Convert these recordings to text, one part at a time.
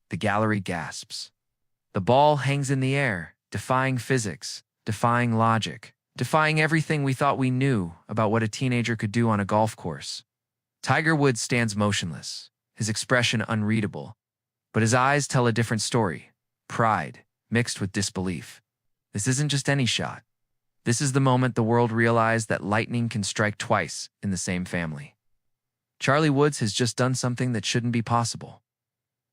The gallery gasps. The ball hangs in the air, defying physics, defying logic, defying everything we thought we knew about what a teenager could do on a golf course. Tiger Woods stands motionless, his expression unreadable, but his eyes tell a different story, pride mixed with disbelief. This isn't just any shot. This is the moment the world realized that lightning can strike twice in the same family. Charlie Woods has just done something that shouldn't be possible.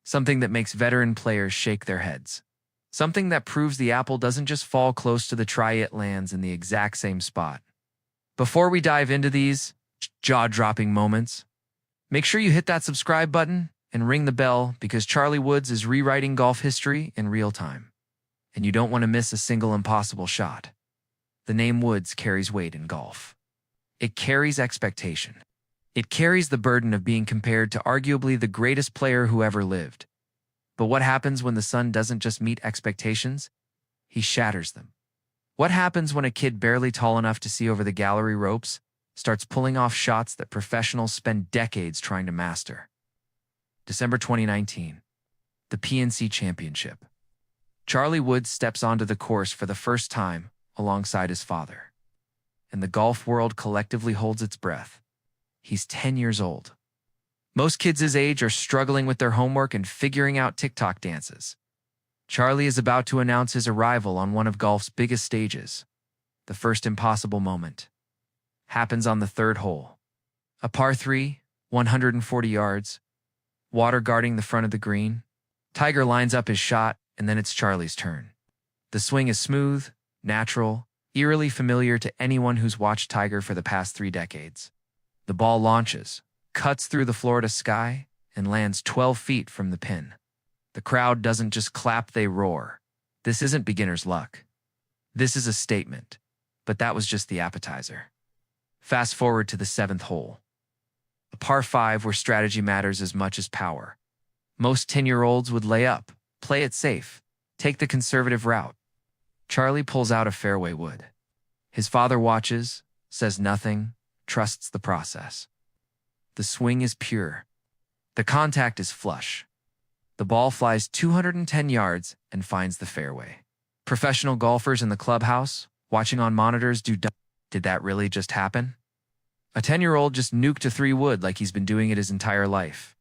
Something that makes veteran players shake their heads. Something that proves the apple doesn't just fall close to the tree, it lands in the exact same spot. Before we dive into these jaw-dropping moments, make sure you hit that subscribe button and ring the bell because Charlie Woods is rewriting golf history in real time. And you don't want to miss a single impossible shot. The name Woods carries weight in golf. It carries expectation. It carries the burden of being compared to arguably the greatest player who ever lived. But what happens when the son doesn't just meet expectations? He shatters them. What happens when a kid barely tall enough to see over the gallery ropes starts pulling off shots that professionals spend decades trying to master? December 2019, the PNC Championship. Charlie Woods steps onto the course for the first time alongside his father. And the golf world collectively holds its breath. He's 10 years old. Most kids his age are struggling with their homework and figuring out TikTok dances. Charlie is about to announce his arrival on one of golf's biggest stages. The first impossible moment happens on the third hole. A par 3, 140 yards, water guarding the front of the green. Tiger lines up his shot, and then it's Charlie's turn. The swing is smooth, natural, eerily familiar to anyone who's watched Tiger for the past 3 decades. The ball launches, cuts through the Florida sky, and lands 12 feet from the pin. The crowd doesn't just clap, they roar. This isn't beginner's luck. This is a statement, but that was just the appetizer. Fast forward to the 7th hole. A par 5 where strategy matters as much as power. Most 10-year-olds would lay up, play it safe, take the conservative route. Charlie pulls out a fairway wood. His father watches, says nothing, trusts the process. The swing is pure. The contact is flush. The ball flies 210 yards and finds the fairway. Professional golfers in the clubhouse, watching on monitors, did that really just happen? A 10-year-old just nuked a 3-wood like he's been doing it his entire life.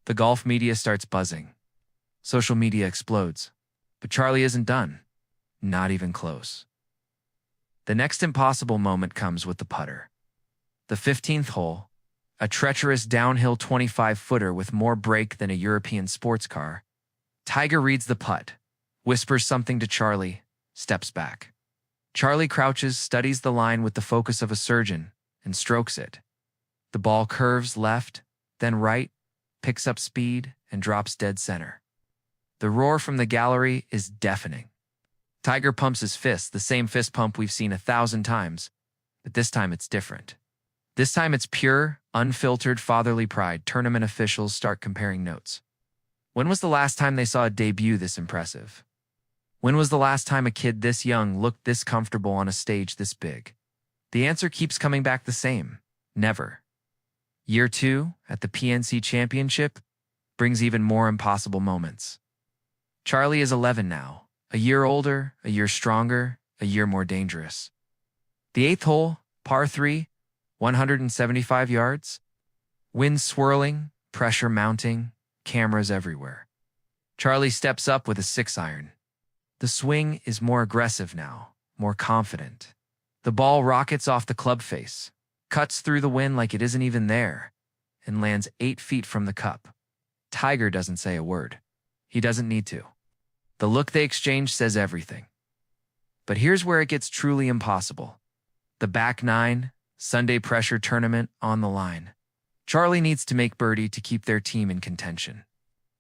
The golf media starts buzzing. Social media explodes. But Charlie isn't done. Not even close. The next impossible moment comes with the putter. The 15th hole, a treacherous downhill 25-footer with more break than a European sports car. Tiger reads the putt, whispers something to Charlie, steps back. Charlie crouches, studies the line with the focus of a surgeon, and strokes it. The ball curves left, then right, picks up speed, and drops dead center. The roar from the gallery is deafening. Tiger pumps his fist, the same fist pump we've seen 1,000 times, but this time it's different. This time it's pure, unfiltered fatherly pride. Tournament officials start comparing notes. When was the last time they saw a debut this impressive? When was the last time a kid this young looked this comfortable on a stage this big? The answer keeps coming back the same. Never. Year 2 at the PNC Championship brings even more impossible moments. Charlie is 11 now, a year older, a year stronger, a year more dangerous. The 8th hole, par 3, 175 yards. Wind swirling, pressure mounting, cameras everywhere. Charlie steps up with a 6-iron. The swing is more aggressive now, more confident. The ball rockets off the club face, cuts through the wind like it isn't even there, and lands 8 feet from the cup. Tiger doesn't say a word. He doesn't need to. The look they exchange says everything. But here's where it gets truly impossible. The back 9, Sunday pressure tournament on the line. Charlie needs to make birdie to keep their team in contention.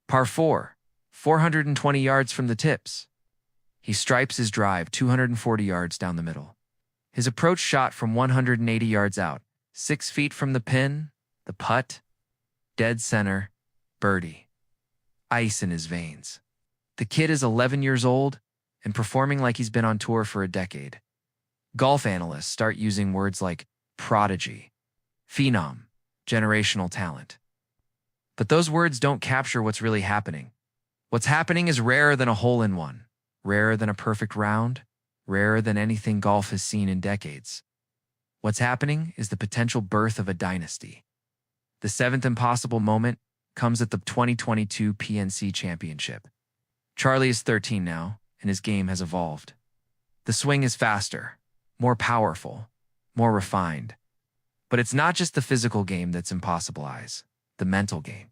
Par 4, 420 yards from the tips. He stripes his drive 240 yards down the middle. His approach shot from 180 yards out, 6 feet from the pin, the putt, dead center, birdie. Ice in his veins. The kid is 11 years old and performing like he's been on tour for a decade. Golf analysts start using words like prodigy, phenom, generational talent. But those words don't capture what's really happening. What's happening is rarer than a hole-in-one, rarer than a perfect round, rarer than anything golf has seen in decades. What's happening is the potential birth of a dynasty. The seventh impossible moment comes at the 2022 PNC Championship. Charlie is 13 now, and his game has evolved. The swing is faster, more powerful, more refined. But it's not just the physical game that's impossibilized, the mental game.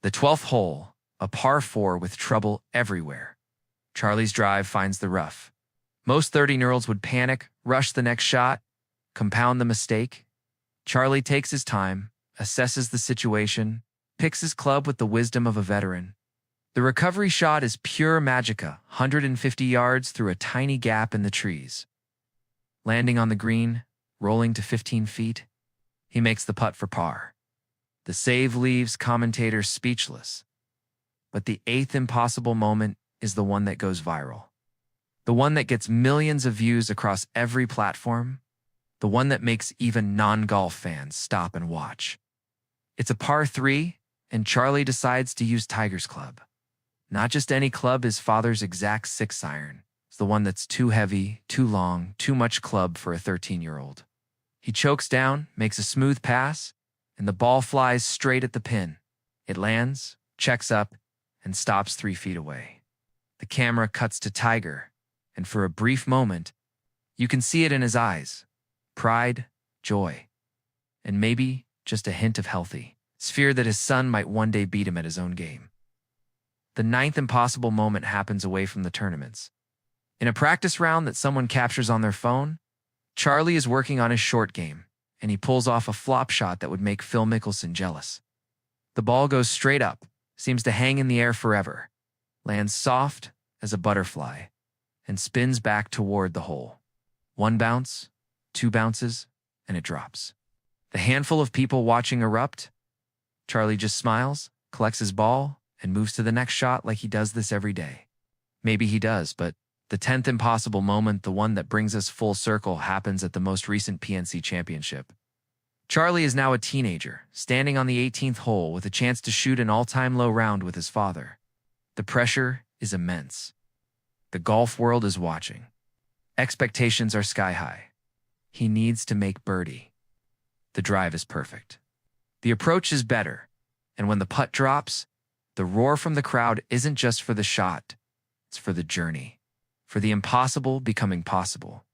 The 12th hole, a par 4 with trouble everywhere. Charlie's drive finds the rough. Most 13-year-olds would panic, rush the next shot, compound the mistake. Charlie takes his time, assesses the situation, picks his club with the wisdom of a veteran. The recovery shot is pure magicka, 150 yards through a tiny gap in the trees. Landing on the green, rolling to 15 feet, he makes the putt for par. The save leaves commentators speechless. But the eighth impossible moment is the one that goes viral. The one that gets millions of views across every platform. The one that makes even non-golf fans stop and watch. It's a par 3, and Charlie decides to use Tiger's club. Not just any club, his father's exact 6-iron. It's the one that's too heavy, too long, too much club for a 13-year-old. He chokes down, makes a smooth pass, and the ball flies straight at the pin. It lands, checks up, and stops 3 feet away. The camera cuts to Tiger, and for a brief moment, you can see it in his eyes. Pride, joy, and maybe just a hint of healthy. It's fear that his son might one day beat him at his own game. The ninth impossible moment happens away from the tournaments. In a practice round that someone captures on their phone, Charlie is working on his short game, and he pulls off a flop shot that would make Phil Mickelson jealous. The ball goes straight up, seems to hang in the air forever, lands soft as a butterfly, and spins back toward the hole. 1 bounce, 2 bounces, and it drops. The handful of people watching erupt. Charlie just smiles, collects his ball, and moves to the next shot like he does this every day. Maybe he does, but the 10th impossible moment, the one that brings us full circle, happens at the most recent PNC Championship. Charlie is now a teenager, standing on the 18th hole with a chance to shoot an all-time low round with his father. The pressure is immense. The golf world is watching. Expectations are sky high. He needs to make birdie. The drive is perfect. The approach is better, and when the putt drops, the roar from the crowd isn't just for the shot, it's for the journey, for the impossible becoming possible.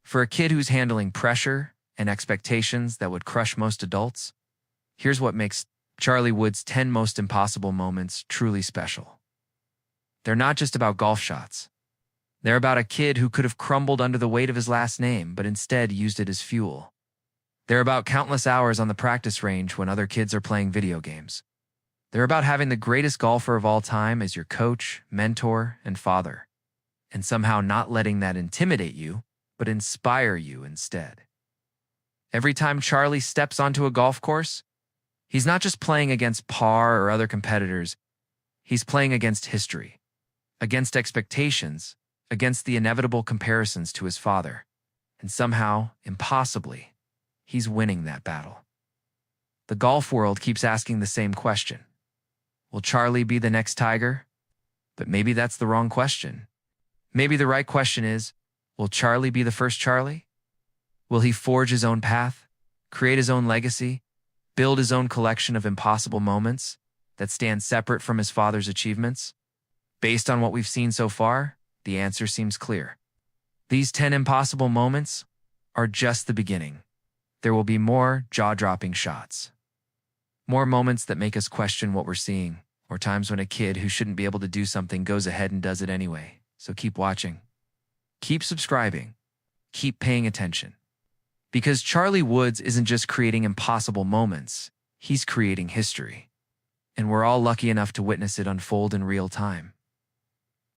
For a kid who's handling pressure and expectations that would crush most adults, here's what makes Charlie Wood's 10 most impossible moments truly special. They're not just about golf shots. They're about a kid who could have crumbled under the weight of his last name, but instead used it as fuel. They're about countless hours on the practice range when other kids are playing video games. They're about having the greatest golfer of all time as your coach, mentor, and father, and somehow not letting that intimidate you, but inspire you instead. Every time Charlie steps onto a golf course, he's not just playing against par or other competitors, he's playing against history, against expectations, against the inevitable comparisons to his father, and somehow, impossibly, he's winning that battle. The golf world keeps asking the same question. Will Charlie be the next Tiger? But maybe that's the wrong question. Maybe the right question is, will Charlie be the first Charlie? Will he forge his own path, create his own legacy, build his own collection of impossible moments that stand separate from his father's achievements? Based on what we've seen so far, the answer seems clear. These 10 impossible moments are just the beginning. There will be more jaw-dropping shots. More moments that make us question what we're seeing, or times when a kid who shouldn't be able to do something goes ahead and does it anyway. So keep watching. Keep subscribing. Keep paying attention. Because Charlie Woods isn't just creating impossible moments, he's creating history. And we're all lucky enough to witness it unfold in real time.